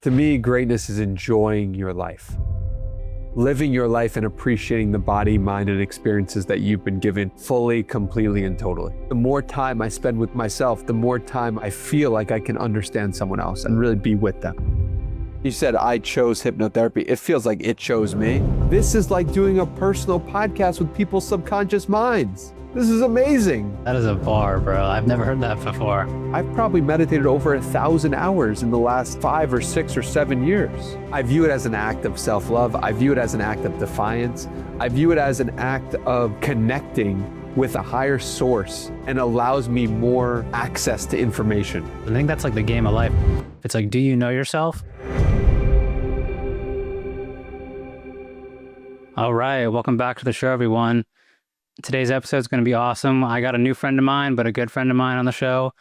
To me, greatness is enjoying your life, living your life and appreciating the body, mind, and experiences that you've been given fully, completely, and totally. The more time I spend with myself, the more time I feel like I can understand someone else and really be with them. You said I chose hypnotherapy. It feels like it chose me. This is like doing a personal podcast with people's subconscious minds. This is amazing. That is a bar, bro. I've never heard that before. I've probably meditated over 1,000 hours in the last 5 or 6 or 7 years. I view it as an act of self-love. I view it as an act of defiance. I view it as an act of connecting with a higher source and allows me more access to information. I think that's like the game of life. It's like, do you know yourself? All right, welcome back to the show, everyone. Today's episode is going to be awesome. I got a new friend of mine, but a good friend of mine on the show.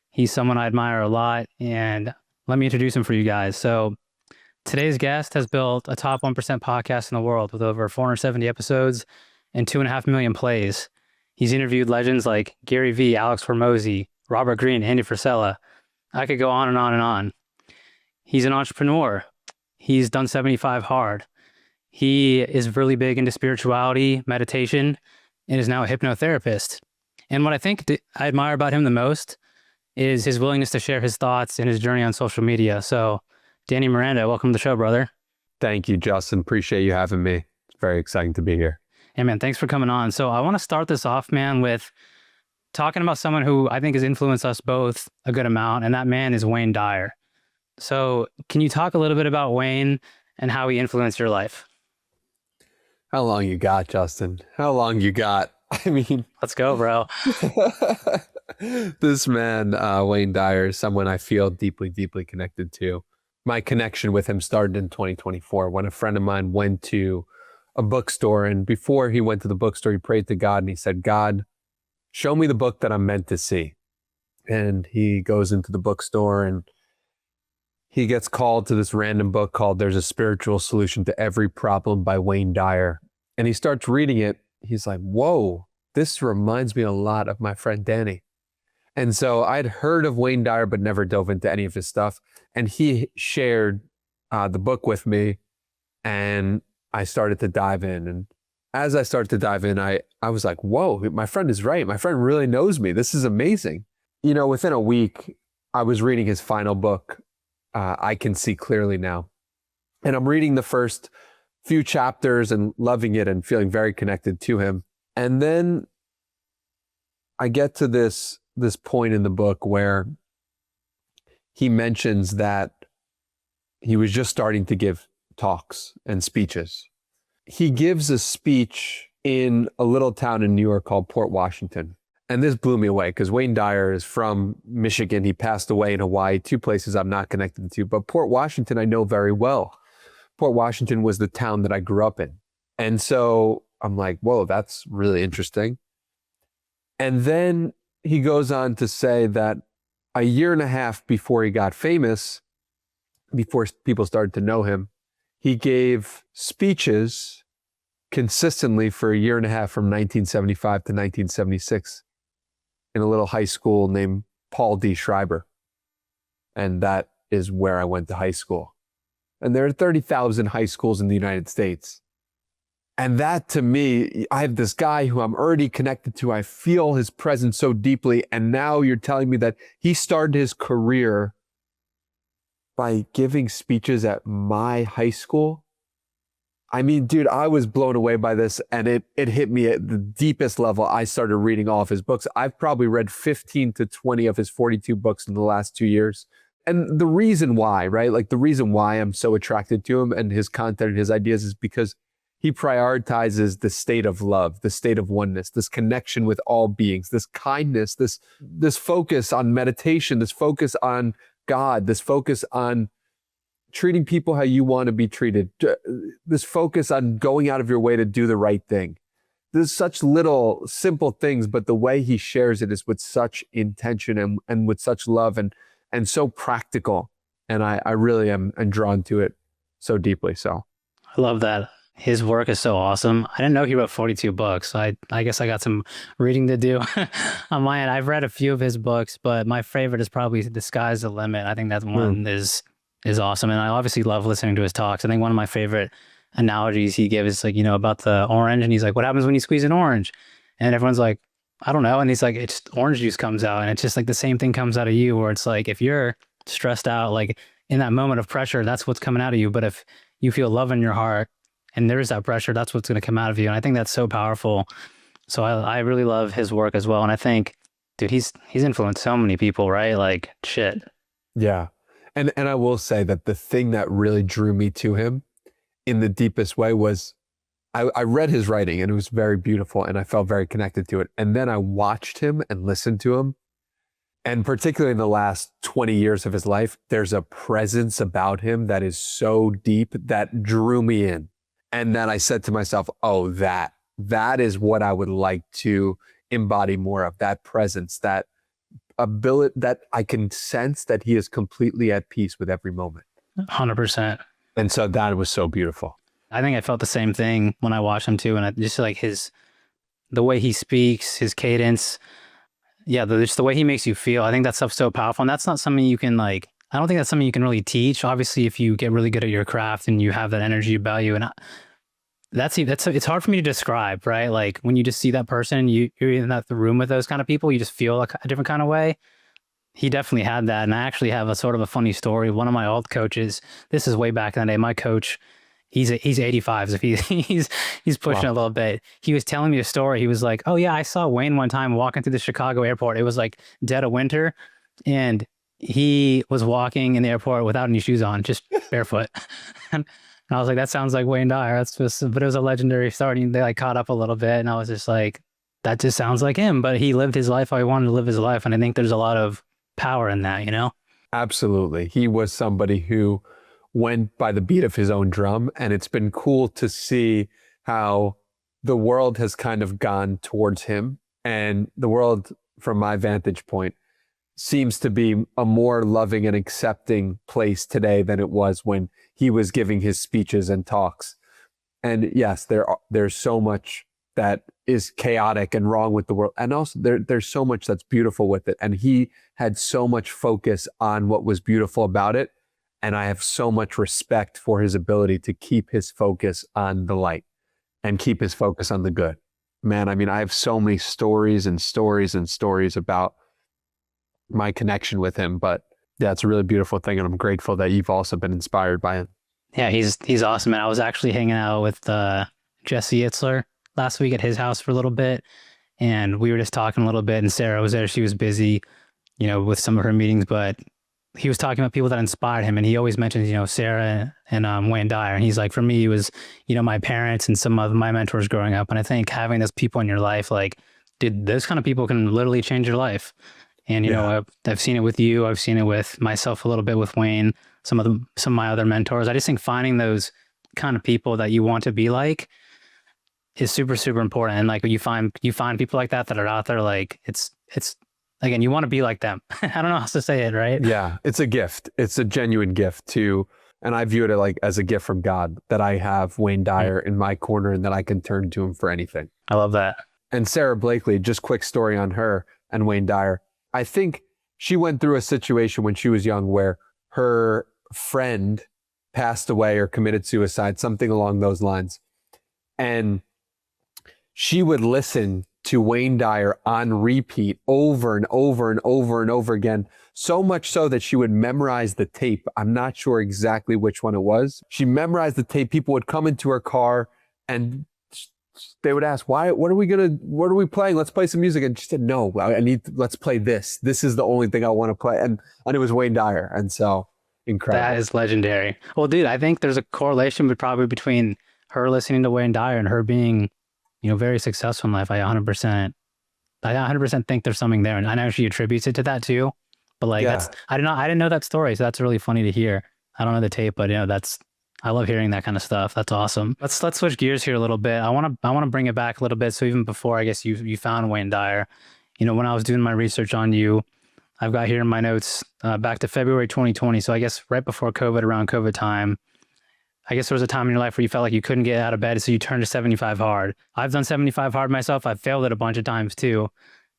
He's someone I admire a lot, and let me introduce him for you guys. So today's guest has built a top 1% podcast in the world with over 470 episodes and 2.5 million plays. He's interviewed legends like Gary Vee, Alex Hormozi, Robert Greene, Andy Frisella. I could go on and on and on. He's an entrepreneur. He's done 75 hard. He is really big into spirituality, meditation, and is now a hypnotherapist. And what I think I admire about him the most is his willingness to share his thoughts and his journey on social media. So, Danny Miranda, welcome to the show, brother. Thank you, Justin. Appreciate you having me. It's very exciting to be here. Hey, man, thanks for coming on. So I want to start this off, man, with talking about someone who I think has influenced us both a good amount, and that man is Wayne Dyer. So can you talk a little bit about Wayne and how he influenced your life? How long you got, Justin? How long you got? I mean, let's go, bro. This man, Wayne Dyer, is someone I feel deeply, deeply connected to. My connection with him started in 2024 when a friend of mine went to a bookstore. And before he went to the bookstore, he prayed to God and he said, God, show me the book that I'm meant to see. And he goes into the bookstore and he gets called to this random book called There's a Spiritual Solution to Every Problem by Wayne Dyer. And he starts reading it. He's like, whoa, this reminds me a lot of my friend Danny. And so I'd heard of Wayne Dyer, but never dove into any of his stuff. And he shared the book with me and I started to dive in. And as I started to dive in, I was like, whoa, my friend is right. My friend really knows me. This is amazing. You know, within a week, I was reading his final book, I Can See Clearly Now. And I'm reading the first few chapters and loving it and feeling very connected to him. And then I get to this point in the book where he mentions that he was just starting to give talks and speeches. He gives a speech in a little town in New York called Port Washington. And this blew me away because Wayne Dyer is from Michigan. He passed away in Hawaii, 2 places I'm not connected to, but Port Washington I know very well. Port Washington was the town that I grew up in. And so I'm like, whoa, that's really interesting. And then he goes on to say that a year and a half before he got famous, before people started to know him, he gave speeches consistently for a year and a half from 1975 to 1976 in a little high school named Paul D. Schreiber. And that is where I went to high school. And there are 30,000 high schools in the United States. And that to me, I have this guy who I'm already connected to. I feel his presence so deeply. And now you're telling me that he started his career by giving speeches at my high school. I mean, dude, I was blown away by this and it hit me at the deepest level. I started reading all of his books. I've probably read 15 to 20 of his 42 books in the last 2 years. And the reason why, right? Like the reason why I'm so attracted to him and his content and his ideas is because he prioritizes the state of love, the state of oneness, this connection with all beings, this kindness, this focus on meditation, this focus on God, this focus on treating people how you want to be treated, this focus on going out of your way to do the right thing. There's such little simple things, but the way he shares it is with such intention and with such love and so practical. And I really am drawn to it so deeply. So I love that. His work is so awesome. I didn't know he wrote 42 books. I guess I got some reading to do on my end. I've read a few of his books, but my favorite is probably The Sky's the Limit. I think that one is is awesome. And I obviously love listening to his talks. I think one of my favorite analogies he gives is like, about the orange. And he's like, what happens when you squeeze an orange? And everyone's like, I don't know. And he's like, it's orange juice comes out. And it's just like the same thing comes out of you, where it's like, if you're stressed out, like in that moment of pressure, that's what's coming out of you. But if you feel love in your heart and there's that pressure, that's what's going to come out of you. And I think that's so powerful. So I really love his work as well. And I think, dude, he's influenced so many people, right? Like, shit. Yeah. And I will say that the thing that really drew me to him in the deepest way was I read his writing and it was very beautiful and I felt very connected to it. And then I watched him and listened to him. And particularly in the last 20 years of his life, there's a presence about him that is so deep that drew me in. And then I said to myself, oh, that is what I would like to embody more of, that presence, that ability, that I can sense that he is completely at peace with every moment. 100%. And so that was so beautiful. I think I felt the same thing when I watched him too. And I just like the way he speaks, his cadence. Yeah. Just the way he makes you feel. I think that stuff's so powerful. And that's not something you can I don't think that's something you can really teach. Obviously, if you get really good at your craft and you have that energy about you, and it's hard for me to describe, right? Like when you just see that person, you're in the room with those kind of people, you just feel a different kind of way. He definitely had that. And I actually have a sort of a funny story. One of my old coaches, this is way back in the day, my coach, he's 85. So he's pushing a little bit. He was telling me a story. He was like, oh yeah, I saw Wayne one time walking through the Chicago airport. It was like dead of winter. And he was walking in the airport without any shoes on, just barefoot. And I was like, that sounds like Wayne Dyer. But it was a legendary story. They like caught up a little bit. And I was just like, that just sounds like him. But he lived his life how he wanted to live his life. And I think there's a lot of power in that, Absolutely. He was somebody who went by the beat of his own drum. And it's been cool to see how the world has kind of gone towards him. And the world, from my vantage point, seems to be a more loving and accepting place today than it was when he was giving his speeches and talks. And yes, there's so much that is chaotic and wrong with the world. And also there's so much that's beautiful with it. And he had so much focus on what was beautiful about it. And I have so much respect for his ability to keep his focus on the light and keep his focus on the good. Man, I mean, I have so many stories and stories and stories about my connection with him, but yeah, it's a really beautiful thing. And I'm grateful that you've also been inspired by him. Yeah, he's awesome. And I was actually hanging out with Jesse Itzler last week at his house for a little bit. And we were just talking a little bit, and Sarah was there. She was busy, with some of her meetings, but he was talking about people that inspired him. And he always mentions, Sarah and Wayne Dyer. And he's like, for me, it was, my parents and some of my mentors growing up. And I think having those people in your life, like, dude, those kind of people can literally change your life. And, I've seen it with you. I've seen it with myself a little bit with Wayne, some of my other mentors. I just think finding those kind of people that you want to be like is super, super important. And like, you find people like that are out there, like it's again, you want to be like them. I don't know how else to say it, right? Yeah. It's a gift. It's a genuine gift and I view it like as a gift from God that I have Wayne Dyer in my corner and that I can turn to him for anything. I love that. And Sarah Blakely, just quick story on her and Wayne Dyer. I think she went through a situation when she was young where her friend passed away or committed suicide, something along those lines. And she would listen to Wayne Dyer on repeat over and over and over and over again, so much so that she would memorize the tape. I'm not sure exactly which one it was. She memorized the tape. People would come into her car and they would ask, what are we playing? Let's play some music. And she said, no, let's play this. This is the only thing I want to play. And it was Wayne Dyer. And so incredible. That is legendary. Well, dude, I think there's a correlation between her listening to Wayne Dyer and her being, very successful in life. I 100% think there's something there. And I know she attributes it to that too, but like, I didn't know that story. So that's really funny to hear. I don't know the tape, but I love hearing that kind of stuff. That's awesome. Let's switch gears here a little bit. I want to bring it back a little bit. So even before, I guess you found Wayne Dyer, when I was doing my research on you, I've got here in my notes back to February 2020. So I guess right before COVID, around COVID time, I guess there was a time in your life where you felt like you couldn't get out of bed. So you turned to 75 hard. I've done 75 hard myself. I've failed it a bunch of times too.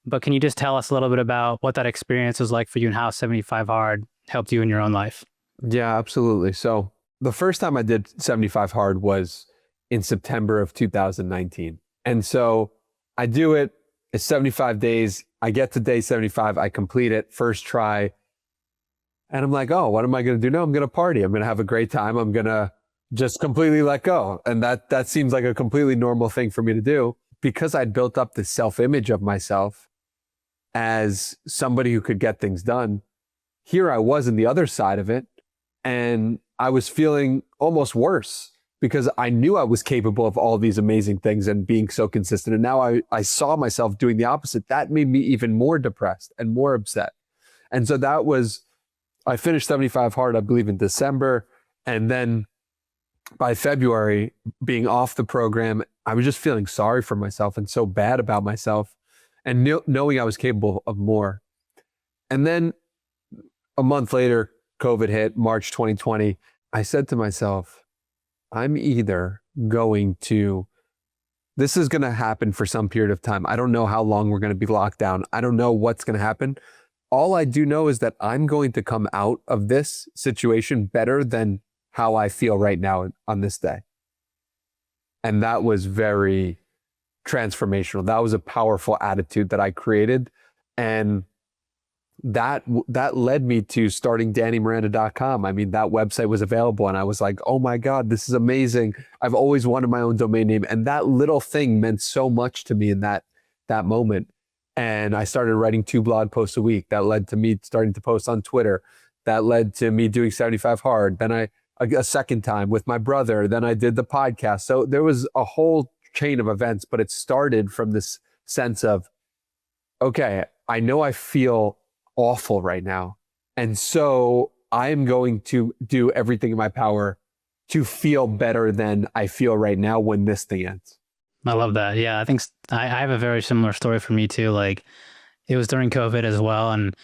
But can you just tell us a little bit about what that experience was like for you and how 75 hard helped you in your own life? Yeah, absolutely. So the first time I did 75 hard was in September of 2019. And so I do it. It's 75 days. I get to day 75. I complete it first try. And I'm like, oh, what am I going to do now? I'm going to party. I'm going to have a great time. I'm going to just completely let go. And that seems like a completely normal thing for me to do because I'd built up this self-image of myself as somebody who could get things done. Here I was in the other side of it. And I was feeling almost worse because I knew I was capable of all these amazing things and being so consistent. And now I saw myself doing the opposite. That made me even more depressed and more upset. And so I finished 75 hard, I believe, in December. And then by February, being off the program, I was just feeling sorry for myself and so bad about myself and knowing I was capable of more. And then a month later, COVID hit, March 2020. I said to myself, I'm either this is going to happen for some period of time. I don't know how long we're going to be locked down. I don't know what's going to happen. All I do know is that I'm going to come out of this situation better than how I feel right now on this day. And that was very transformational. That was a powerful attitude that I created. And that led me to starting DannyMiranda.com. I mean, that website was available and I was like, oh my God, this is amazing. I've always wanted my own domain name. And that little thing meant so much to me in that moment. And I started writing 2 blog posts a week. That led to me starting to post on Twitter. That led to me doing 75 hard. Then a second time with my brother. Then I did the podcast. So there was a whole chain of events, but it started from this sense of, okay, I know I feel awful right now. And so I am going to do everything in my power to feel better than I feel right now when this thing ends. I love that. Yeah, I think I have a very similar story for me too. Like it was during COVID as well. And,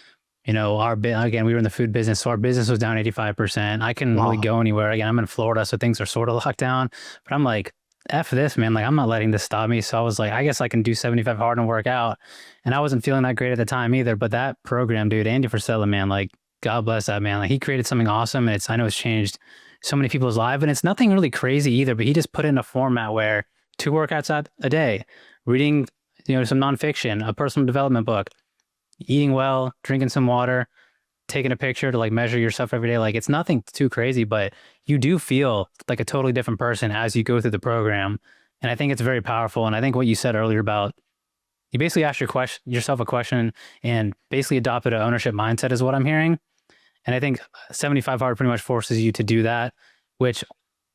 you know, again, we were in the food business. So our business was down 85%. I couldn't really go anywhere. Again, I'm in Florida, so things are sort of locked down. But I'm like, F this, man. Like, I'm not letting this stop me. So I was like, I guess I can do 75 hard and work out. And I wasn't feeling that great at the time either. But that program, dude, Andy Frisella, man, like, God bless that man. Like, he created something awesome. And I know it's changed so many people's lives. And it's nothing really crazy either. But he just put in a format where 2 workouts a day, reading, you know, some nonfiction, a personal development book, eating well, drinking some water, taking a picture to like measure yourself every day. Like it's nothing too crazy, but you do feel like a totally different person as you go through the program. And I think it's very powerful. And I think what you said earlier about you basically asked yourself a question and basically adopted an ownership mindset is what I'm hearing. And I think 75 hard pretty much forces you to do that, which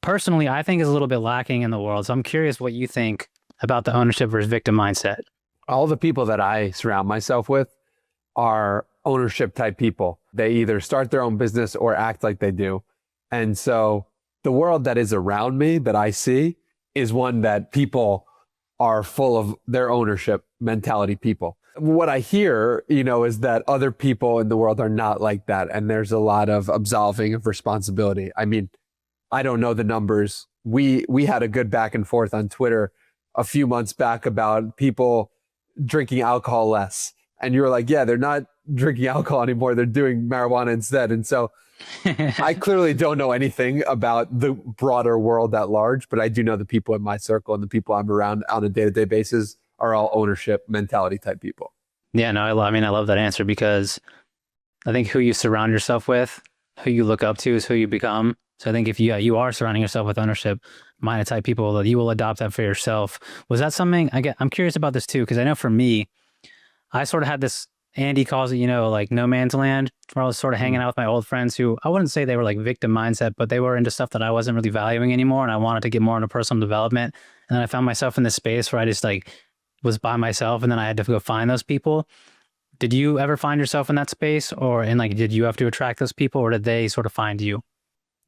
personally I think is a little bit lacking in the world. So I'm curious what you think about the ownership versus victim mindset. All the people that I surround myself with are ownership type people. They either start their own business or act like they do. And so the world that is around me that I see is one that people are full of their ownership mentality people. What I hear, you know, is that other people in the world are not like that. And there's a lot of absolving of responsibility. I mean, I don't know the numbers. We had a good back and forth on Twitter a few months back about people drinking alcohol less. And you were like, yeah, they're not drinking alcohol anymore. They're doing marijuana instead. And so I clearly don't know anything about the broader world at large, but I do know the people in my circle and the people I'm around on a day-to-day basis are all ownership mentality type people. Yeah, no, I love that answer because I think who you surround yourself with, who you look up to is who you become. So I think if you are surrounding yourself with ownership minded type people, that you will adopt that for yourself. Was that something, I'm curious about this too, because I know for me, I sort of had this, Andy calls it, you know, like no man's land, where I was sort of hanging out with my old friends who, I wouldn't say they were like victim mindset, but they were into stuff that I wasn't really valuing anymore. And I wanted to get more into personal development. And then I found myself in this space where I just like was by myself and then I had to go find those people. Did you ever find yourself in that space did you have to attract those people or did they sort of find you?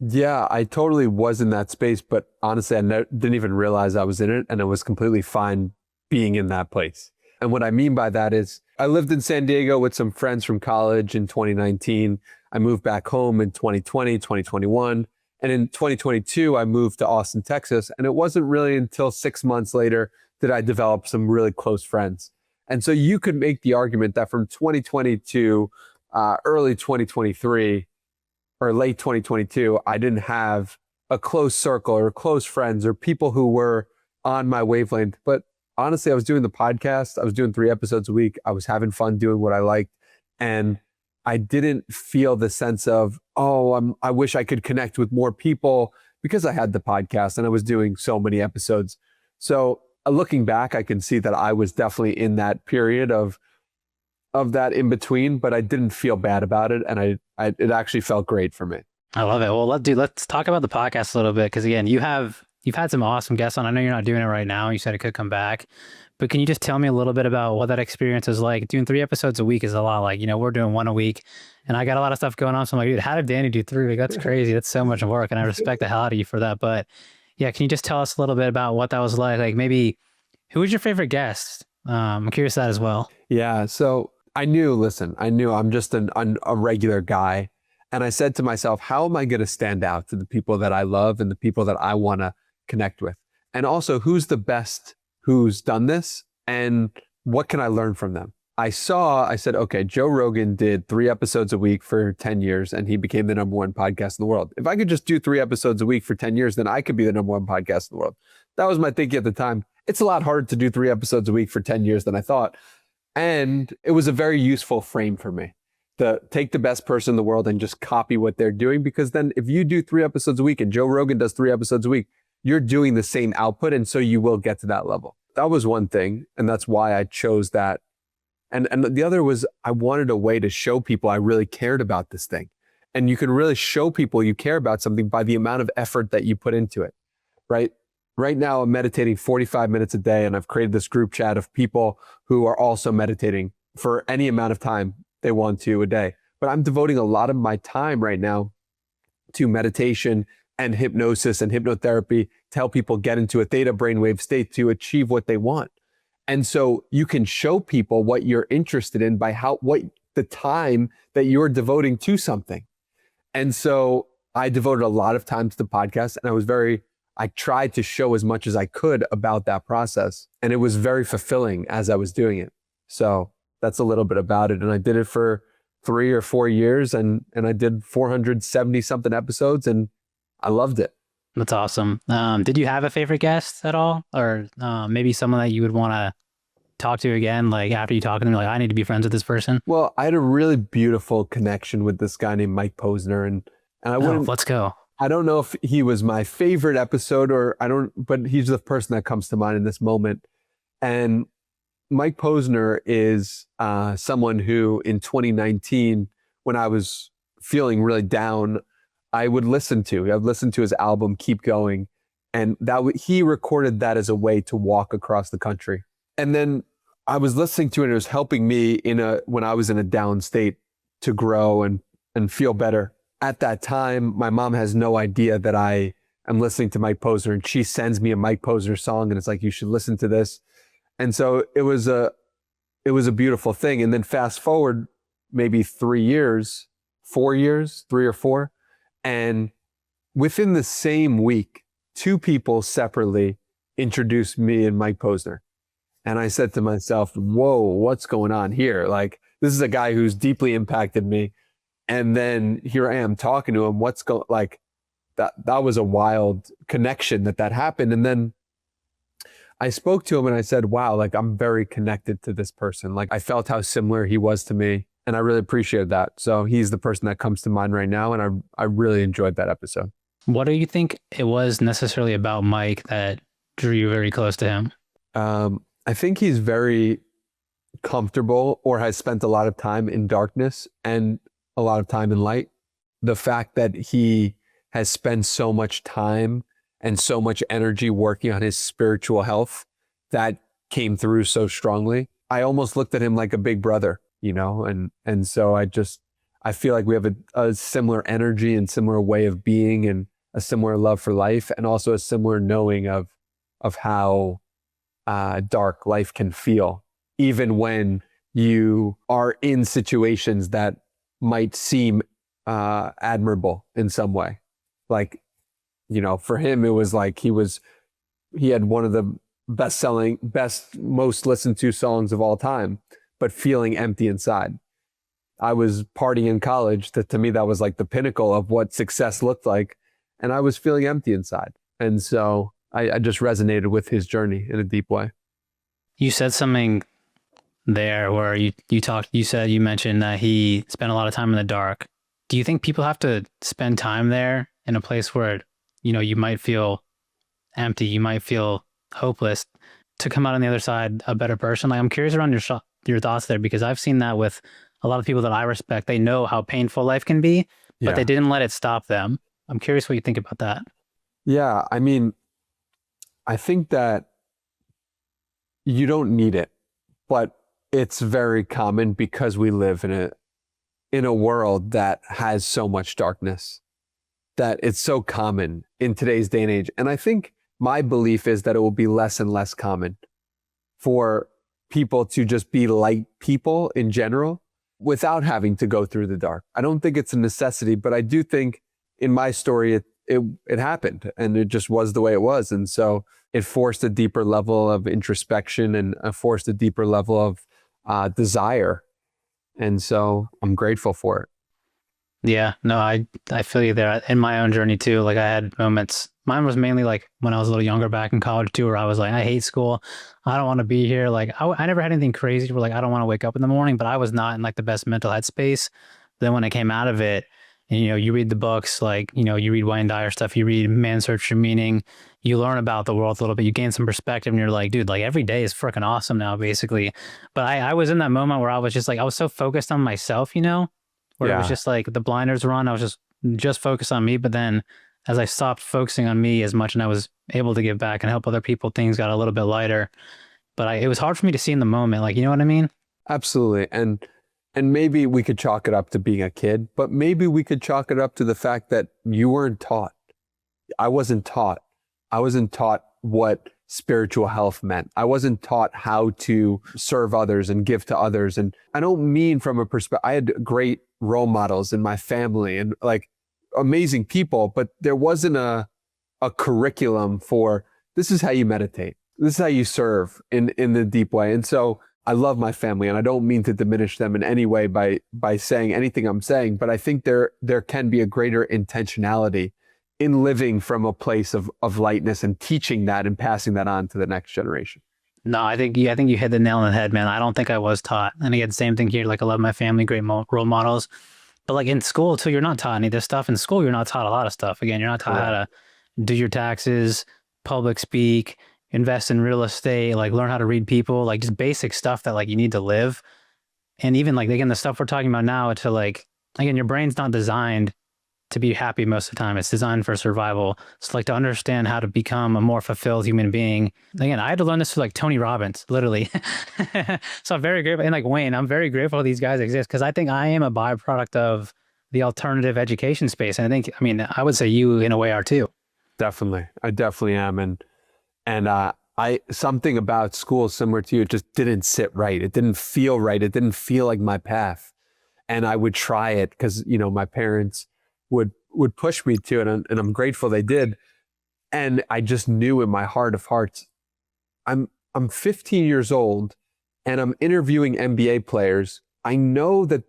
Yeah, I totally was in that space, but honestly, I didn't even realize I was in it and it was completely fine being in that place. And what I mean by that is I lived in San Diego with some friends from college in 2019. I moved back home in 2020, 2021. And in 2022, I moved to Austin, Texas. And it wasn't really until 6 months later that I developed some really close friends. And so you could make the argument that from 2020 to early 2023, or late 2022, I didn't have a close circle or close friends or people who were on my wavelength. But honestly, I was doing the podcast. I was doing 3 episodes a week. I was having fun doing what I liked. And I didn't feel the sense of, I wish I could connect with more people because I had the podcast and I was doing so many episodes. So looking back, I can see that I was definitely in that period of that in between, but I didn't feel bad about it. And it actually felt great for me. I love it. Well, let's talk about the podcast a little bit. Cause again, you've had some awesome guests on. I know you're not doing it right now. You said it could come back, but can you just tell me a little bit about what that experience is like? Doing 3 episodes a week is a lot. Like, we're doing 1 a week and I got a lot of stuff going on. So I'm like, dude, how did Danny do 3? Like, that's crazy. That's so much work. And I respect the hell out of you for that. But yeah, can you just tell us a little bit about what that was like? Like maybe who was your favorite guest? I'm curious that as well. Yeah. So I knew I'm just a regular guy. And I said to myself, how am I going to stand out to the people that I love and the people that I want to connect with? And also, who's the best who's done this? And what can I learn from them? I said, okay, Joe Rogan did 3 episodes a week for 10 years and he became the #1 podcast in the world. If I could just do 3 episodes a week for 10 years, then I could be the #1 podcast in the world. That was my thinking at the time. It's a lot harder to do 3 episodes a week for 10 years than I thought. And it was a very useful frame for me to take the best person in the world and just copy what they're doing. Because then if you do 3 episodes a week and Joe Rogan does 3 episodes a week, you're doing the same output. And so you will get to that level. That was one thing. And that's why I chose that. And the other was I wanted a way to show people I really cared about this thing. And you can really show people you care about something by the amount of effort that you put into it, right? Right now, I'm meditating 45 minutes a day, and I've created this group chat of people who are also meditating for any amount of time they want to a day. But I'm devoting a lot of my time right now to meditation and hypnosis and hypnotherapy to help people get into a theta brainwave state to achieve what they want. And so you can show people what you're interested in by what the time that you're devoting to something. And so I devoted a lot of time to the podcast, and I tried to show as much as I could about that process. And it was very fulfilling as I was doing it. So that's a little bit about it. And I did it for 3 or 4 years and I did 470 something episodes and I loved it. That's awesome. Did you have a favorite guest at all? Or maybe someone that you would want to talk to again? Like after you talk to them, you're like, I need to be friends with this person. Well, I had a really beautiful connection with this guy named Mike Posner. And I wouldn't, let's go. I don't know if he was my favorite episode but he's the person that comes to mind in this moment. And Mike Posner is someone who in 2019, when I was feeling really down, I'd listen to his album, Keep Going. And he recorded that as a way to walk across the country. And then I was listening to it and it was helping me when I was in a down state to grow and feel better. At that time, my mom has no idea that I am listening to Mike Posner, and she sends me a Mike Posner song and it's like, you should listen to this. And so it was a beautiful thing. And then fast forward maybe 3 years, 4 years, 3 or 4. And within the same week, 2 people separately introduced me and Mike Posner. And I said to myself, whoa, what's going on here? Like, this is a guy who's deeply impacted me. And then here I am talking to him. That was a wild connection that happened. And then I spoke to him and I said, wow, like I'm very connected to this person. Like I felt how similar he was to me and I really appreciated that. So he's the person that comes to mind right now. And I really enjoyed that episode. What do you think it was necessarily about Mike that drew you very close to him? I think he's very comfortable or has spent a lot of time in darkness and a lot of time in light. The fact that he has spent so much time and so much energy working on his spiritual health, that came through so strongly. I almost looked at him like a big brother, and so I feel like we have a similar energy and similar way of being and a similar love for life and also a similar knowing of how dark life can feel, even when you are in situations that might seem admirable in some way. Like, for him, it was like he had one of the most listened to songs of all time, but feeling empty inside. I was partying in college. That to me, that was like the pinnacle of what success looked like. And I was feeling empty inside. And so I just resonated with his journey in a deep way. You said something there where you mentioned that he spent a lot of time in the dark. Do you think people have to spend time there in a place where, you might feel empty, you might feel hopeless, to come out on the other side a better person? Like, I'm curious around your thoughts there, because I've seen that with a lot of people that I respect. They know how painful life can be, but they didn't let it stop them. I'm curious what you think about that. Yeah, I mean, I think that you don't need it, but it's very common because we live in a world that has so much darkness, that it's so common in today's day and age. And I think my belief is that it will be less and less common for people to just be light people in general without having to go through the dark. I don't think it's a necessity, but I do think in my story, it happened and it just was the way it was. And so it forced a deeper level of introspection and forced a deeper level of desire. And so I'm grateful for it. Yeah, no, I feel you there. In my own journey too, like I had moments. Mine was mainly like when I was a little younger back in college too, where I was like, I hate school. I don't want to be here. Like I never had anything crazy where like, I don't want to wake up in the morning, but I was not in like the best mental headspace. Then when I came out of it, and, you read the books, like, you read Wayne Dyer stuff, you read Man's Search for Meaning, you learn about the world a little bit, you gain some perspective, and you're like, dude, like every day is freaking awesome now, basically. But I was in that moment where I was just like, I was so focused on myself, where it was just like the blinders were on. I was just focused on me. But then as I stopped focusing on me as much and I was able to give back and help other people, things got a little bit lighter. But it was hard for me to see in the moment. Like, you know what I mean? Absolutely. And maybe we could chalk it up to being a kid, but maybe we could chalk it up to the fact that you weren't taught. I wasn't taught. I wasn't taught what spiritual health meant. I wasn't taught how to serve others and give to others. And I don't mean from a perspective, I had great role models in my family and like amazing people, but there wasn't a curriculum for this is how you meditate. This is how you serve in the deep way. And so I love my family and I don't mean to diminish them in any way by saying anything I'm saying, but I think there can be a greater intentionality in living from a place of lightness and teaching that and passing that on to the next generation. No, I think you hit the nail on the head, man. I don't think I was taught. And again, same thing here. Like I love my family, great role models. But like in school too, you're not taught any of this stuff. In school, you're not taught a lot of stuff. Again, you're not taught how to do your taxes, public speak, invest in real estate, like learn how to read people, like just basic stuff that like you need to live. And even like, again, the stuff we're talking about now to like, again, your brain's not designed to be happy most of the time. It's designed for survival. So like to understand how to become a more fulfilled human being. Again, I had to learn this through like Tony Robbins, literally. So I'm very grateful. And like Wayne, I'm very grateful these guys exist because I think I am a byproduct of the alternative education space. And I would say you in a way are too. Definitely. I definitely am. And I something about school similar to you, it just didn't sit right. It didn't feel right. It didn't feel like my path. And I would try it because, my parents would push me to it, and I'm grateful they did. And I just knew in my heart of hearts, I'm 15 years old and I'm interviewing NBA players. I know that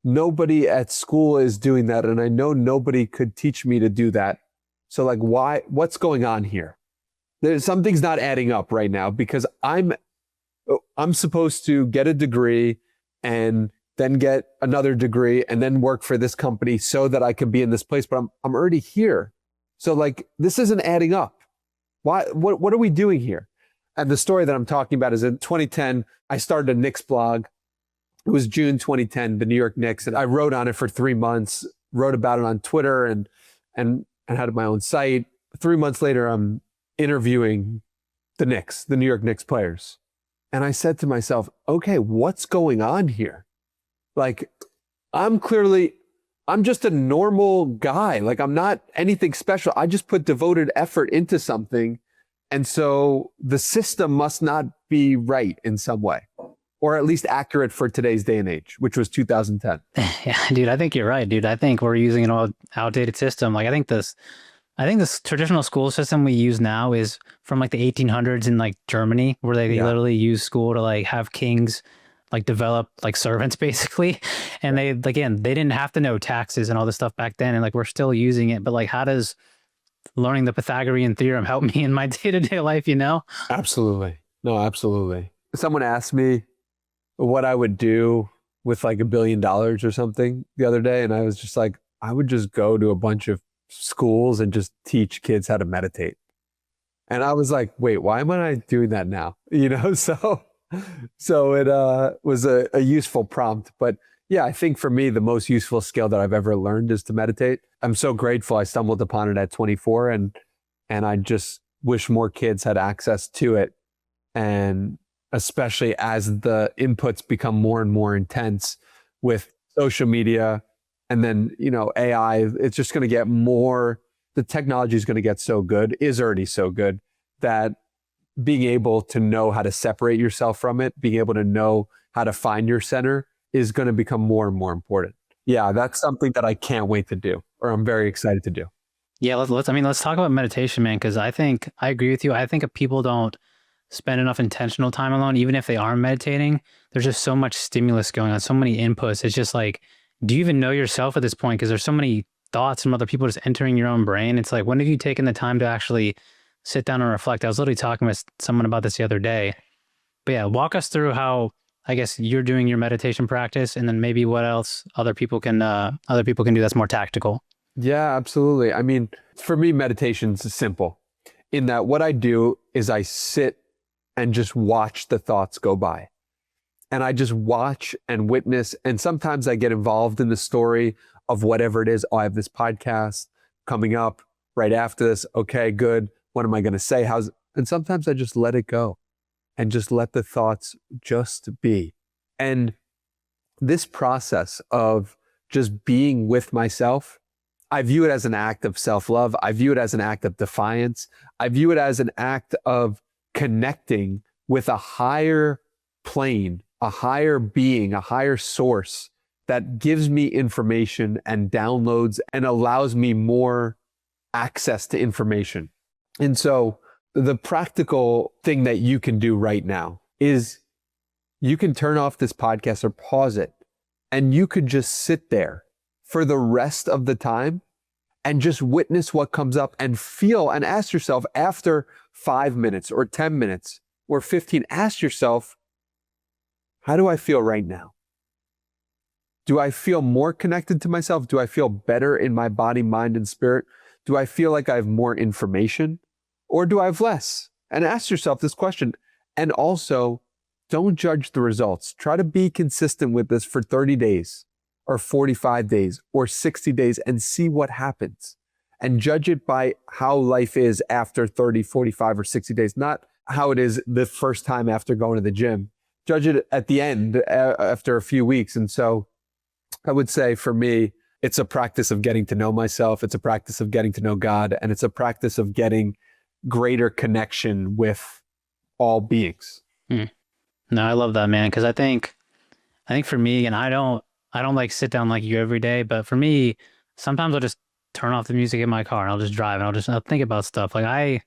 nobody at school is doing that, and I know nobody could teach me to do that. So like, what's going on here? Something's not adding up right now because I'm supposed to get a degree and then get another degree and then work for this company so that I can be in this place, but I'm already here. So like, this isn't adding up. What are we doing here? And the story that I'm talking about is in 2010, I started a Knicks blog. It was June 2010, the New York Knicks. And I wrote on it for 3 months, wrote about it on Twitter and had my own site. 3 months later, I'm interviewing the Knicks, the New York Knicks players. And I said to myself, okay, what's going on here? Like, I'm just a normal guy. Like, I'm not anything special. I just put devoted effort into something. And so the system must not be right in some way, or at least accurate for today's day and age, which was 2010. Yeah, dude, I think you're right, dude. I think we're using an old outdated system. Like, I think this traditional school system we use now is from like the 1800s in like Germany, where they literally use school to like have kings like developed like servants basically. And they didn't have to know taxes and all this stuff back then. And like, we're still using it, but like, how does learning the Pythagorean theorem help me in my day-to-day life, you know? Absolutely. No, absolutely. Someone asked me what I would do with like $1 billion or something the other day. And I was just like, I would just go to a bunch of schools and just teach kids how to meditate. And I was like, wait, why am I doing that now? You know, so it was a useful prompt. But yeah, I think for me, the most useful skill that I've ever learned is to meditate. I'm so grateful I stumbled upon it at 24, and I just wish more kids had access to it. And especially as the inputs become more and more intense with social media and then, you know, AI, it's just going to get more, the technology is going to get so good, is already so good, that being able to know how to separate yourself from it, being able to know how to find your center is going to become more and more important. Yeah, that's something that I can't wait to do, or I'm very excited to do. Yeah, let's talk about meditation, man, because I agree with you. I think if people don't spend enough intentional time alone, even if they are meditating, there's just so much stimulus going on, so many inputs. It's just like, do you even know yourself at this point? Because there's so many thoughts from other people just entering your own brain. It's like, when have you taken the time to actually sit down and reflect? I was literally talking with someone about this the other day. But yeah, walk us through how, I guess, you're doing your meditation practice, and then maybe what else other people can do that's more tactical. Yeah, absolutely. I mean, for me, meditation's simple in that what I do is I sit and just watch the thoughts go by. And I just watch and witness. And sometimes I get involved in the story of whatever it is. Oh, I have this podcast coming up right after this. Okay, good. What am I going to say? And sometimes I just let it go and just let the thoughts just be. And this process of just being with myself, I view it as an act of self-love. I view it as an act of defiance. I view it as an act of connecting with a higher plane, a higher being, a higher source that gives me information and downloads and allows me more access to information. And so the practical thing that you can do right now is you can turn off this podcast or pause it, and you could just sit there for the rest of the time and just witness what comes up and feel, and ask yourself after 5 minutes or 10 minutes or 15, ask yourself, how do I feel right now? Do I feel more connected to myself? Do I feel better in my body, mind, and spirit? Do I feel like I have more information, or do I have less? And ask yourself this question. And also, don't judge the results. Try to be consistent with this for 30 days or 45 days or 60 days and see what happens. And judge it by how life is after 30, 45, or 60 days, not how it is the first time after going to the gym. Judge it at the end after a few weeks. And so I would say for me, it's a practice of getting to know myself. It's a practice of getting to know God. And it's a practice of getting greater connection with all beings. No, I love that, man. Because I think for me, and I don't like sit down like you every day, but for me, sometimes I'll just turn off the music in my car and I'll just drive and I'll think about stuff. Like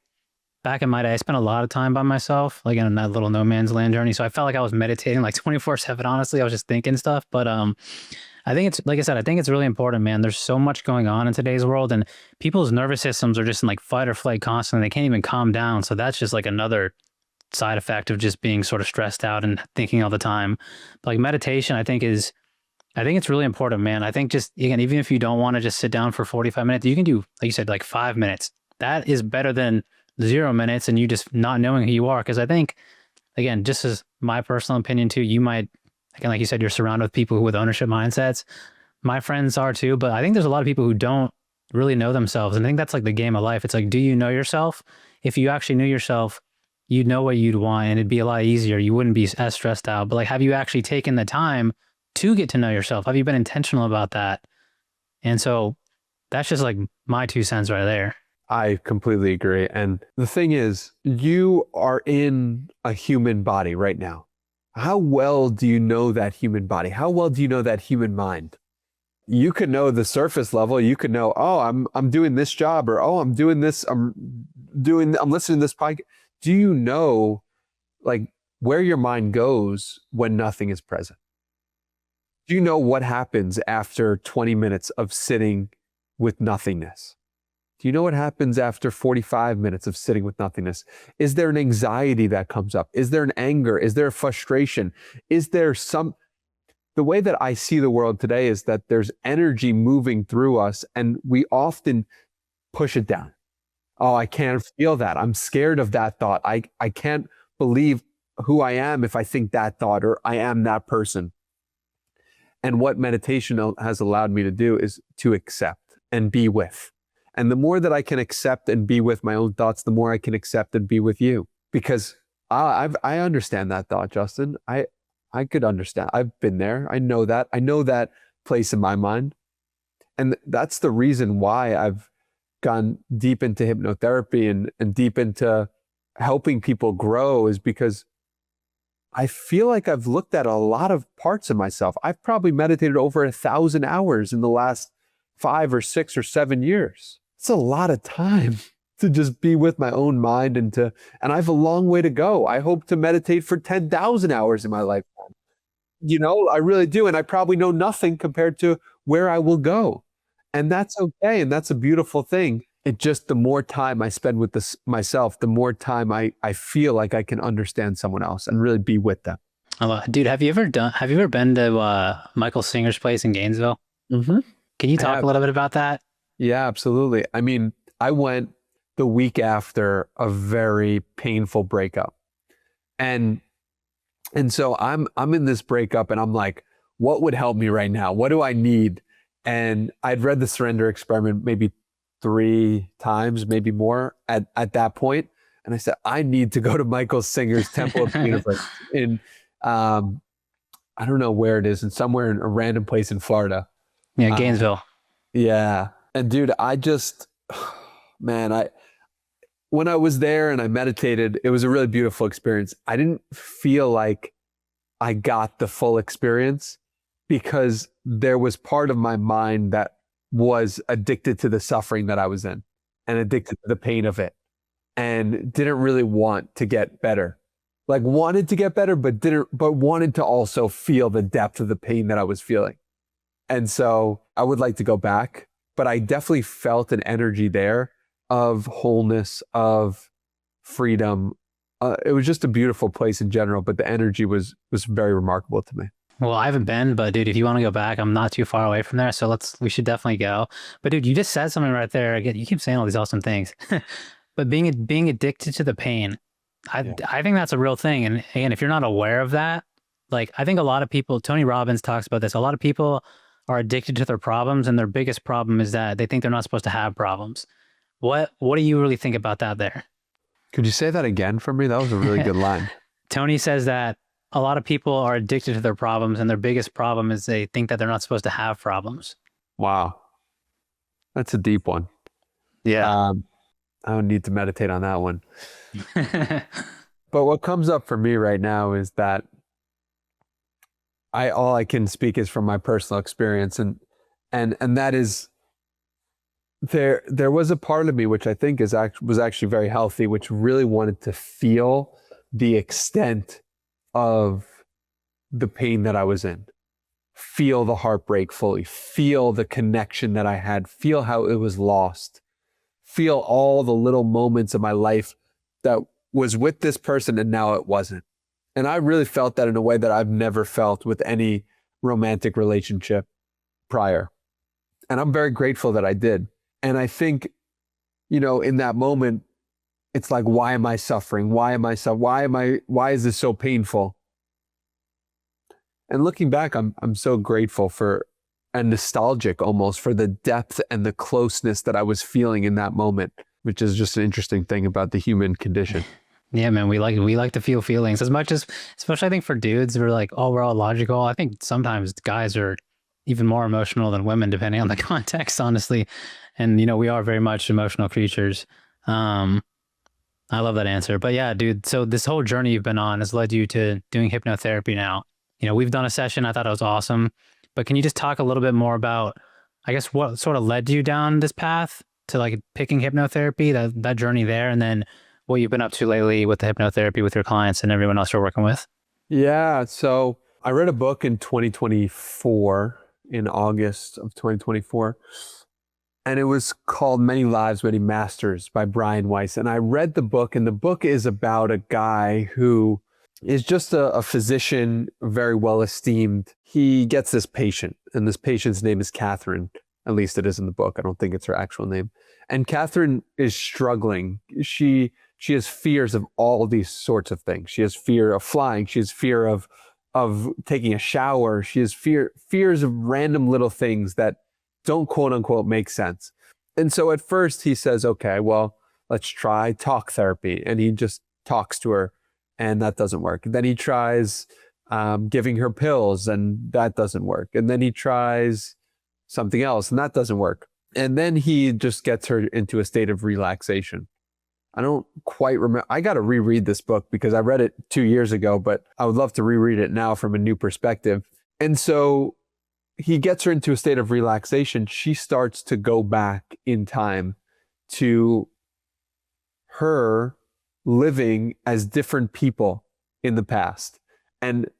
back in my day, I spent a lot of time by myself, like in that little no man's land journey. So I felt like I was meditating like 24/7. Honestly, I was just thinking stuff. But I think it's, like I said, I think it's really important, man. There's so much going on in today's world, and people's nervous systems are just in like fight or flight constantly. They can't even calm down. So that's just like another side effect of just being sort of stressed out and thinking all the time. But like meditation, I think it's really important, man. I think just, again, even if you don't want to just sit down for 45 minutes, you can do, like you said, like 5 minutes. That is better than 0 minutes and you just not knowing who you are. Because I think, again, just as my personal opinion too, you might, again, like you said, you're surrounded with people with ownership mindsets. My friends are too, but I think there's a lot of people who don't really know themselves. And I think that's like the game of life. It's like, do you know yourself? If you actually knew yourself, you'd know what you'd want and it'd be a lot easier. You wouldn't be as stressed out. But like, have you actually taken the time to get to know yourself? Have you been intentional about that? And so that's just like my 2 cents right there. I completely agree. And the thing is, you are in a human body right now. How well do you know that human body? How well do you know that human mind? You could know the surface level. You could know, oh, I'm doing this job, or oh, I'm doing this. I'm listening to this podcast. Do you know like where your mind goes when nothing is present. Do you know what happens after 20 minutes of sitting with nothingness? Do you know what happens after 45 minutes of sitting with nothingness? Is there an anxiety that comes up? Is there an anger? Is there a frustration? Is there the way that I see the world today is that there's energy moving through us and we often push it down. Oh, I can't feel that. I'm scared of that thought. I can't believe who I am if I think that thought, or I am that person. And what meditation has allowed me to do is to accept and be with. And the more that I can accept and be with my own thoughts, the more I can accept and be with you. Because I understand that thought, Justin. I could understand. I've been there. I know that. I know that place in my mind. And that's the reason why I've gone deep into hypnotherapy and deep into helping people grow, is because I feel like I've looked at a lot of parts of myself. I've probably meditated over 1,000 hours in the last 5 or 6 or 7 years. It's a lot of time to just be with my own mind and I have a long way to go. I hope to meditate for 10,000 hours in my lifetime. I really do. And I probably know nothing compared to where I will go. And that's okay. And that's a beautiful thing. It just, the more time I spend with myself, the more time I feel like I can understand someone else and really be with them. Dude, have you ever been to Michael Singer's place in Gainesville? Mm-hmm. Can you talk a little bit about that? Yeah, absolutely. I mean, I went the week after a very painful breakup. And so I'm in this breakup and I'm like, what would help me right now? What do I need? And I'd read the Surrender Experiment maybe 3 times, maybe more at that point. And I said, I need to go to Michael Singer's Temple of the Universe in, I don't know where it is, and somewhere in a random place in Florida. Yeah, Gainesville. Yeah. And dude, when I was there and I meditated, it was a really beautiful experience. I didn't feel like I got the full experience because there was part of my mind that was addicted to the suffering that I was in and addicted to the pain of it and didn't really want to get better. Like wanted to get better, but wanted to also feel the depth of the pain that I was feeling. And so I would like to go back, but I definitely felt an energy there of wholeness, of freedom. It was just a beautiful place in general, but the energy was very remarkable to me. Well, I haven't been, but dude, if you want to go back, I'm not too far away from there. So we should definitely go. But dude, you just said something right there. Again, you keep saying all these awesome things, but being addicted to the pain, I think that's a real thing. And again, if you're not aware of that, like I think a lot of people, Tony Robbins talks about this. A lot of people are addicted to their problems, and their biggest problem is that they think they're not supposed to have problems. What do you really think about that there? Could you say that again for me? That was a really good line. Tony says that a lot of people are addicted to their problems, and their biggest problem is they think that they're not supposed to have problems. Wow. That's a deep one. Yeah. I would need to meditate on that one. But what comes up for me right now is that all I can speak is from my personal experience. And that is, there was a part of me, which I think was actually very healthy, which really wanted to feel the extent of the pain that I was in, feel the heartbreak fully, feel the connection that I had, feel how it was lost, feel all the little moments of my life that was with this person and now it wasn't. And I really felt that in a way that I've never felt with any romantic relationship prior. And I'm very grateful that I did. And I think, in that moment, it's like, why am I suffering? Why is this so painful? And looking back, I'm so grateful for and nostalgic almost for the depth and the closeness that I was feeling in that moment, which is just an interesting thing about the human condition. Yeah, man, we like to feel feelings as much as, especially I think for dudes, we're like, oh, we're all logical. I think sometimes guys are even more emotional than women, depending on the context, honestly. And, we are very much emotional creatures. I love that answer. But yeah, dude, so this whole journey you've been on has led you to doing hypnotherapy now. We've done a session. I thought it was awesome. But can you just talk a little bit more about, I guess, what sort of led you down this path to like picking hypnotherapy, that journey there, and then what you've been up to lately with the hypnotherapy with your clients and everyone else you're working with. Yeah. So I read a book in 2024, in August of 2024, and it was called Many Lives, Many Masters by Brian Weiss. And I read the book, and the book is about a guy who is just a physician, very well esteemed. He gets this patient, and this patient's name is Catherine. At least it is in the book. I don't think it's her actual name. And Catherine is struggling. She has fears of all these sorts of things. She has fear of flying. She has fear of taking a shower. She has fears of random little things that don't quote unquote make sense. And so at first he says, okay, well, let's try talk therapy. And he just talks to her, and that doesn't work. Then he tries giving her pills, and that doesn't work. And then he tries something else, and that doesn't work. And then he just gets her into a state of relaxation. I don't quite remember. I got to reread this book because I read it 2 years ago, but I would love to reread it now from a new perspective. And so he gets her into a state of relaxation. She starts to go back in time to her living as different people in the past. And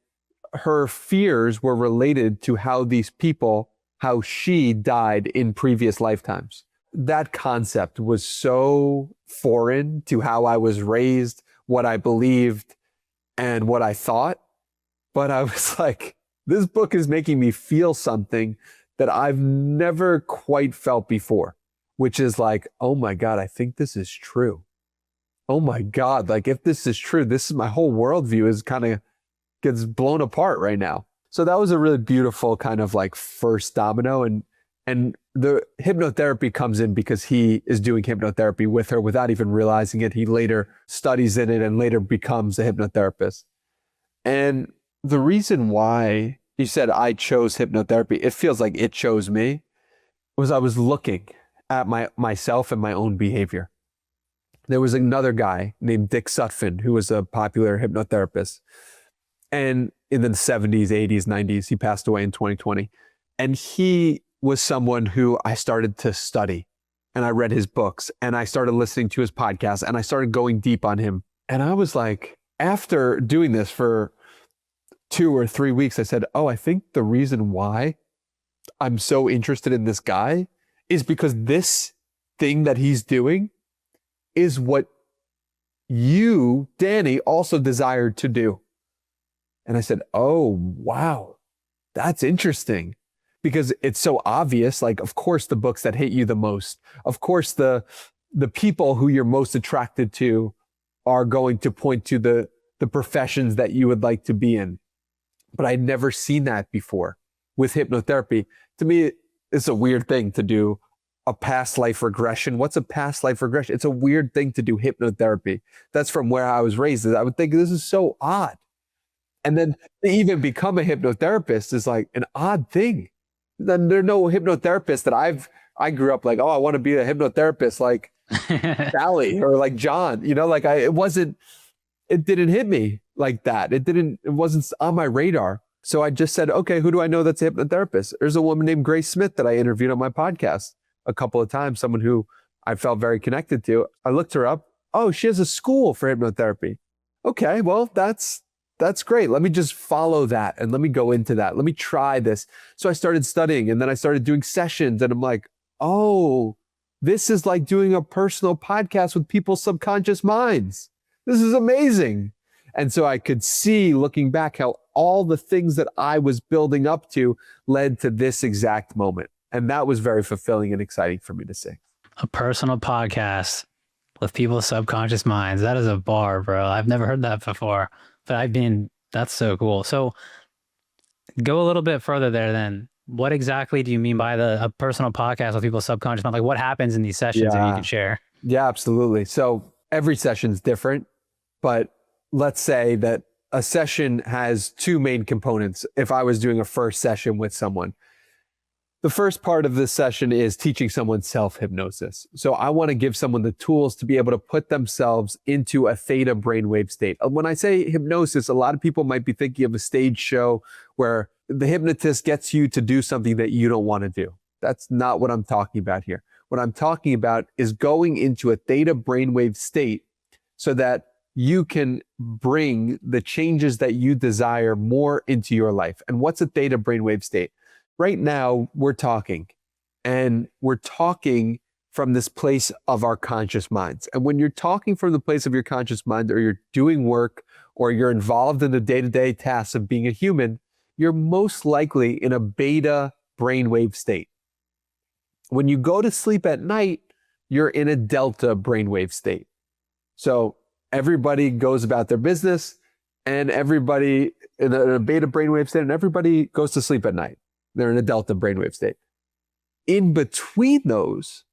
her fears were related to how these people, how she died in previous lifetimes. That concept was so foreign to how I was raised, what I believed, and what I thought. But I was like, this book is making me feel something that I've never quite felt before, which is like, oh my God, I think this is true. Oh my God, like if this is true, this is my whole worldview is kind of gets blown apart right now. So that was a really beautiful kind of like first domino. And the hypnotherapy comes in because he is doing hypnotherapy with her without even realizing it. He later studies in it and later becomes a hypnotherapist. And the reason why you said I chose hypnotherapy, it feels like it chose me, was I was looking at myself and my own behavior. There was another guy named Dick Sutphin who was a popular hypnotherapist. And in the 70s, 80s, 90s, he passed away in 2020. And he was someone who I started to study, and I read his books, and I started listening to his podcast, and I started going deep on him. And I was like, after doing this for 2 or 3 weeks, I said, oh, I think the reason why I'm so interested in this guy is because this thing that he's doing is what you, Danny, also desired to do. And I said, oh, wow, that's interesting. Because it's so obvious, like, of course, the books that hit you the most, of course, the people who you're most attracted to are going to point to the professions that you would like to be in. But I'd never seen that before with hypnotherapy. To me, it's a weird thing to do a past life regression. What's a past life regression? It's a weird thing to do hypnotherapy. That's from where I was raised. I would think this is so odd. And then to even become a hypnotherapist is like an odd thing. Then there are no hypnotherapists that I grew up like, oh, I want to be a hypnotherapist like Sally or like John, like it didn't hit me like that. It wasn't on my radar. So I just said, okay, who do I know that's a hypnotherapist? There's a woman named Grace Smith that I interviewed on my podcast a couple of times, someone who I felt very connected to. I looked her up. Oh, she has a school for hypnotherapy. Okay, well, that's great. Let me just follow that and let me go into that. Let me try this. So I started studying, and then I started doing sessions, and I'm like, oh, this is like doing a personal podcast with people's subconscious minds. This is amazing. And so I could see, looking back, how all the things that I was building up to led to this exact moment. And that was very fulfilling and exciting for me to see. A personal podcast with people's subconscious minds. That is a bar, bro. I've never heard that before. But that's so cool. So go a little bit further there then. What exactly do you mean by a personal podcast with people's subconscious mind? Like what happens in these sessions, if you can share? Yeah, absolutely. So every session's different, but let's say that a session has 2 main components. If I was doing a first session with someone, the first part of this session is teaching someone self-hypnosis. So I want to give someone the tools to be able to put themselves into a theta brainwave state. When I say hypnosis, a lot of people might be thinking of a stage show where the hypnotist gets you to do something that you don't want to do. That's not what I'm talking about here. What I'm talking about is going into a theta brainwave state so that you can bring the changes that you desire more into your life. And what's a theta brainwave state? Right now, we're talking, and we're talking from this place of our conscious minds. And when you're talking from the place of your conscious mind, or you're doing work, or you're involved in the day-to-day tasks of being a human, you're most likely in a beta brainwave state. When you go to sleep at night, you're in a delta brainwave state. So everybody goes about their business, and everybody in a beta brainwave state, and everybody goes to sleep at night. They're in a delta brainwave state. In between those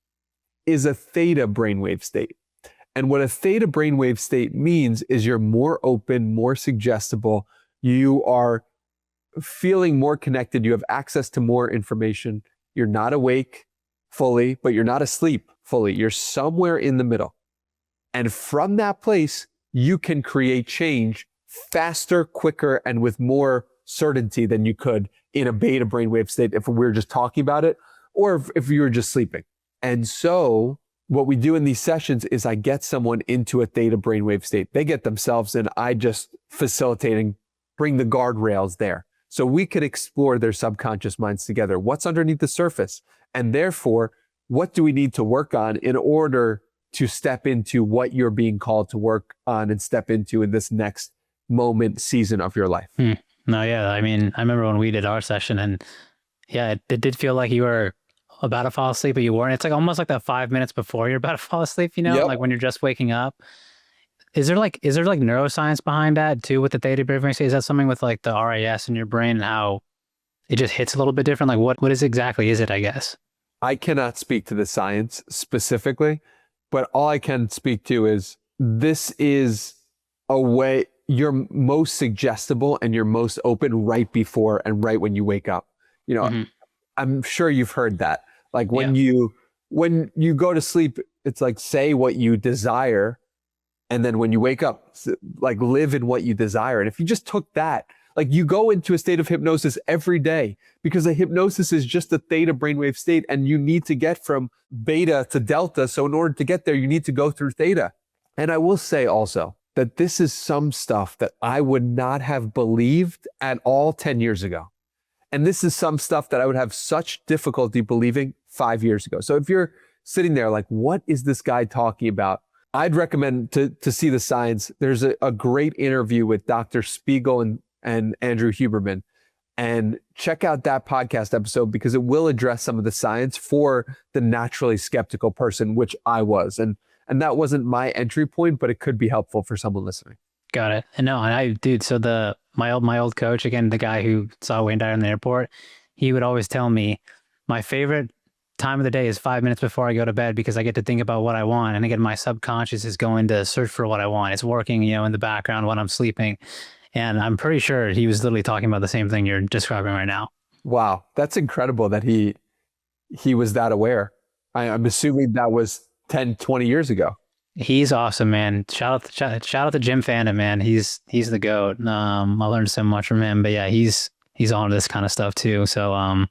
is a theta brainwave state. And what a theta brainwave state means is you're more open, more suggestible. You are feeling more connected. You have access to more information. You're not awake fully, but you're not asleep fully. You're somewhere in the middle. And from that place, you can create change faster, quicker, and with more certainty than you could in a beta brainwave state if we were just talking about it, or if you were just sleeping. And so what we do in these sessions is I get someone into a theta brainwave state. They get themselves in. I just facilitate and bring the guardrails there. So we could explore their subconscious minds together. What's underneath the surface? And therefore, what do we need to work on in order to step into what you're being called to work on and step into in this next moment, season of your life? No, yeah. I mean, I remember when we did our session, and yeah, it did feel like you were about to fall asleep, but you weren't. It's like almost like that 5 minutes before you're about to fall asleep, you know, Yep. like when you're just waking up. Is there like neuroscience behind that too with the theta brainwave state? Is that something with like the RAS in your brain and how it just hits a little bit different? Like what is exactly is it, I guess? I cannot speak to the science specifically, but all I can speak to is this is a way you're most suggestible and you're most open right before and right when you wake up. You know, I'm sure you've heard that. Like when you go to sleep, it's like say what you desire. And then when you wake up, like live in what you desire. And if you just took that, like you go into a state of hypnosis every day, because a hypnosis is just a theta brainwave state, and you need to get from beta to delta. So in order to get there, you need to go through theta. And I will say also that this is some stuff that I would not have believed at all 10 years ago. And this is some stuff that I would have such difficulty believing 5 years ago. So if you're sitting there like, what is this guy talking about? I'd recommend to see the science. There's a great interview with Dr. Spiegel and Andrew Huberman, and check out that podcast episode because it will address some of the science for the naturally skeptical person, which I was. And that wasn't my entry point, but it could be helpful for someone listening. Got it. And no, dude, so my old coach, again, the guy who saw Wayne Dyer in the airport, he would always tell me my favorite time of the day is 5 minutes before I go to bed, because I get to think about what I want. And again, my subconscious is going to search for what I want. It's working, you know, in the background when I'm sleeping. And I'm pretty sure he was literally talking about the same thing you're describing right now. Wow. That's incredible that he was that aware. I'm assuming that was 10, 20 years ago. He's awesome, man. Shout out to Jim Fandom, man. He's the GOAT. I learned so much from him, but yeah, he's on this kind of stuff too. So,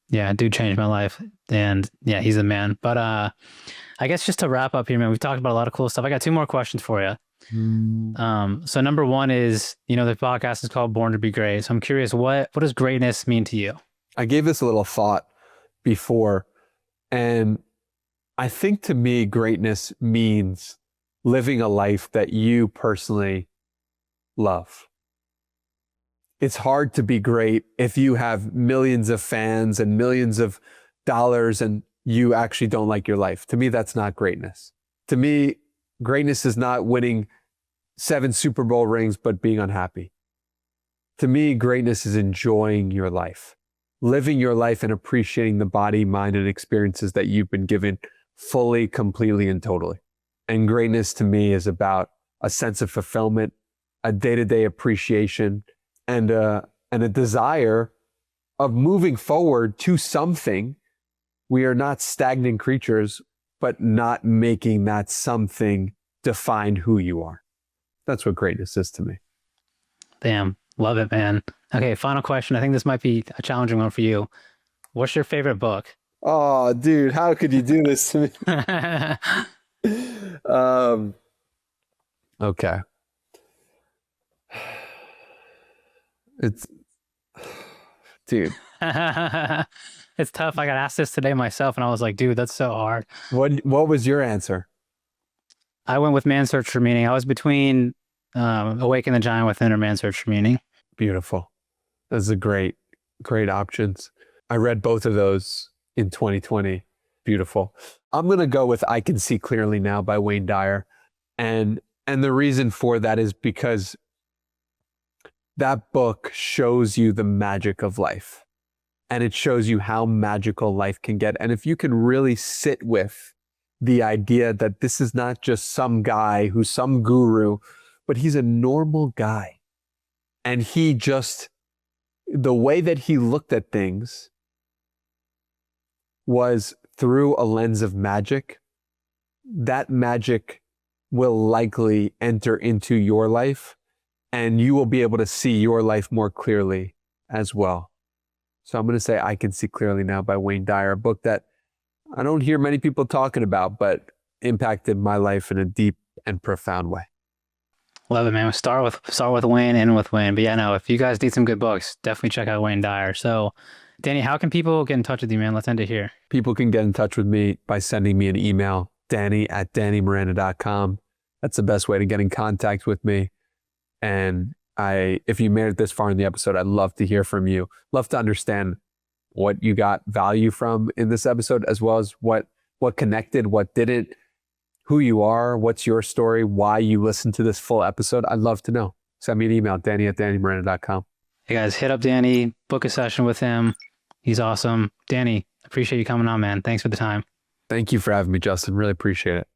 yeah, dude changed my life, and yeah, he's the man. But, I guess just to wrap up here, man, we've talked about a lot of cool stuff. I got 2 more questions for you. So number 1 is, you know, the podcast is called Born to Be Great. So I'm curious, what does greatness mean to you? I gave this a little thought before, and I think to me, greatness means living a life that you personally love. It's hard to be great if you have millions of fans and millions of dollars and you actually don't like your life. To me, that's not greatness. To me, greatness is not winning 7 Super Bowl rings, but being unhappy. To me, greatness is enjoying your life, living your life and appreciating the body, mind, and experiences that you've been given fully, completely, and totally. And greatness to me is about a sense of fulfillment, a day-to-day appreciation, and a desire of moving forward to something. We are not stagnant creatures, but not making that something define who you are. That's what greatness is to me. Damn. Love it, man. Okay, final question. I think this might be a challenging one for you. What's your favorite book? Oh, dude, how could you do this to me? Okay. It's, dude, It's tough. I got asked this today myself, and I was like, dude, that's so hard. what was your answer? I went with Man's Search for Meaning. I was between Awaken the Giant Within or Man's Search for Meaning. Beautiful. Those are great options. I read both of those in 2020. Beautiful. I'm going to go with I Can See Clearly Now by Wayne Dyer. And the reason for that is because that book shows you the magic of life. And it shows you how magical life can get. And if you can really sit with the idea that this is not just some guy who's some guru, but he's a normal guy. And he just, the way that he looked at things was through a lens of magic. That magic will likely enter into your life, and you will be able to see your life more clearly as well. So I'm going to say I Can See Clearly Now by Wayne Dyer, a book that I don't hear many people talking about, but impacted my life in a deep and profound way. Love it, man. Start with Wayne, end with Wayne. But yeah, no, if you guys need some good books, definitely check out Wayne Dyer. So, Danny, how can people get in touch with you, man? Let's end it here. People can get in touch with me by sending me an email, danny@dannymiranda.com. That's the best way to get in contact with me. And if you made it this far in the episode, I'd love to hear from you. Love to understand what you got value from in this episode, as well as what connected, what didn't, who you are, what's your story, why you listened to this full episode. I'd love to know. Send me an email, danny@dannymiranda.com. Hey guys, hit up Danny, book a session with him. He's awesome. Danny, appreciate you coming on, man. Thanks for the time. Thank you for having me, Justin. Really appreciate it.